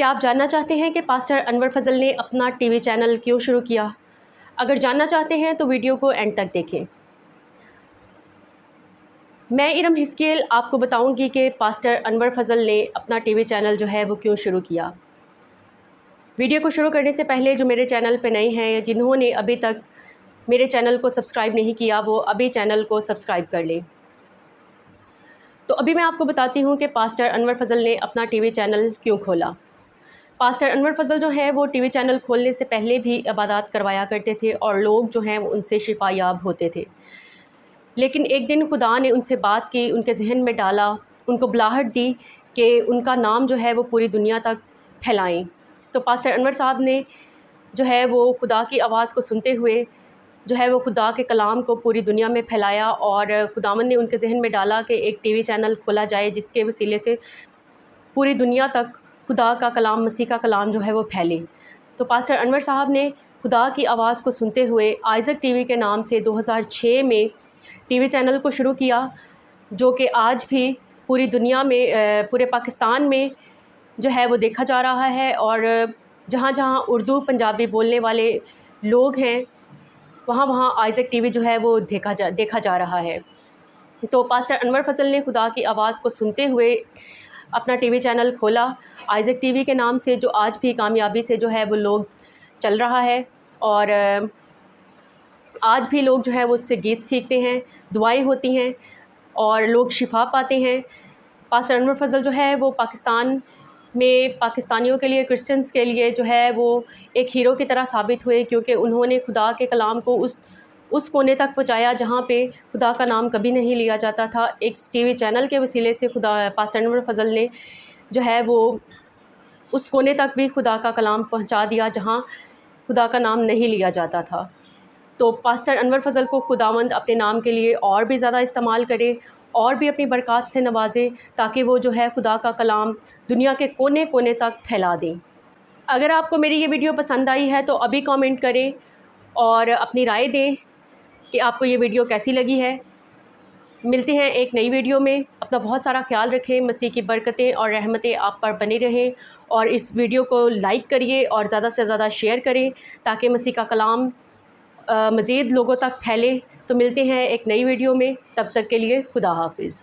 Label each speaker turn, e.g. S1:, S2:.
S1: کیا آپ جاننا چاہتے ہیں کہ پاسٹر انور فضل نے اپنا ٹی وی چینل کیوں شروع کیا؟ اگر جاننا چاہتے ہیں تو ویڈیو کو اینڈ تک دیکھیں۔ میں ارم ہسکیل آپ کو بتاؤں گی کہ پاسٹر انور فضل نے اپنا ٹی وی چینل جو ہے وہ کیوں شروع کیا۔ ویڈیو کو شروع کرنے سے پہلے جو میرے چینل پہ نئے ہیں یا جنہوں نے ابھی تک میرے چینل کو سبسکرائب نہیں کیا وہ ابھی چینل کو سبسکرائب کر لیں۔ تو ابھی میں آپ کو بتاتی ہوں کہ پاسٹر انور فضل نے اپنا ٹی وی چینل کیوں کھولا۔ پاسٹر انور فضل جو ہے وہ ٹی وی چینل کھولنے سے پہلے بھی عبادات کروایا کرتے تھے اور لوگ جو ہیں وہ ان سے شفا یاب ہوتے تھے، لیکن ایک دن خدا نے ان سے بات کی، ان کے ذہن میں ڈالا، ان کو بلاہٹ دی کہ ان کا نام جو ہے وہ پوری دنیا تک پھیلائیں۔ تو پاسٹر انور صاحب نے جو ہے وہ خدا کی آواز کو سنتے ہوئے جو ہے وہ خدا کے کلام کو پوری دنیا میں پھیلایا، اور خداوند نے ان کے ذہن میں ڈالا کہ ایک ٹی وی چینل کھولا جائے جس کے وسیلے سے پوری دنیا تک خدا کا کلام، مسیح کا کلام جو ہے وہ پھیلے۔ تو پاسٹر انور صاحب نے خدا کی آواز کو سنتے ہوئے آئزک ٹی وی کے نام سے 2006 میں ٹی وی چینل کو شروع کیا، جو کہ آج بھی پوری دنیا میں، پورے پاکستان میں جو ہے وہ دیکھا جا رہا ہے، اور جہاں جہاں اردو پنجابی بولنے والے لوگ ہیں وہاں وہاں آئزک ٹی وی جو ہے وہ دیکھا جا رہا ہے۔ تو پاسٹر انور فضل نے خدا کی آواز کو سنتے ہوئے اپنا ٹی وی چینل کھولا آئزک ٹی وی کے نام سے، جو آج بھی کامیابی سے جو ہے وہ لوگ چل رہا ہے، اور آج بھی لوگ جو ہے وہ اس سے گیت سیکھتے ہیں، دعائیں ہوتی ہیں اور لوگ شفا پاتے ہیں۔ پاسٹر انور فضل جو ہے وہ پاکستان میں پاکستانیوں کے لیے، کرسچنس کے لیے جو ہے وہ ایک ہیرو کی طرح ثابت ہوئے، کیونکہ انہوں نے خدا کے کلام کو اس کونے تک پہنچایا جہاں پہ خدا کا نام کبھی نہیں لیا جاتا تھا۔ ایک ٹی وی چینل کے وسیلے سے پاسٹر انور فضل نے جو ہے وہ اس کونے تک بھی خدا کا کلام پہنچا دیا جہاں خدا کا نام نہیں لیا جاتا تھا۔ تو پاسٹر انور فضل کو خداوند اپنے نام کے لیے اور بھی زیادہ استعمال کرے، اور بھی اپنی برکات سے نوازے، تاکہ وہ جو ہے خدا کا کلام دنیا کے کونے کونے تک پھیلا دیں۔ اگر آپ کو میری یہ ویڈیو پسند آئی ہے تو ابھی کامنٹ کریں اور اپنی رائے دیں کہ آپ کو یہ ویڈیو کیسی لگی ہے۔ ملتے ہیں ایک نئی ویڈیو میں، اپنا بہت سارا خیال رکھیں، مسیح کی برکتیں اور رحمتیں آپ پر بنی رہیں، اور اس ویڈیو کو لائک کریے اور زیادہ سے زیادہ شیئر کریں تاکہ مسیح کا کلام مزید لوگوں تک پھیلے۔ تو ملتے ہیں ایک نئی ویڈیو میں، تب تک کے لیے خدا حافظ۔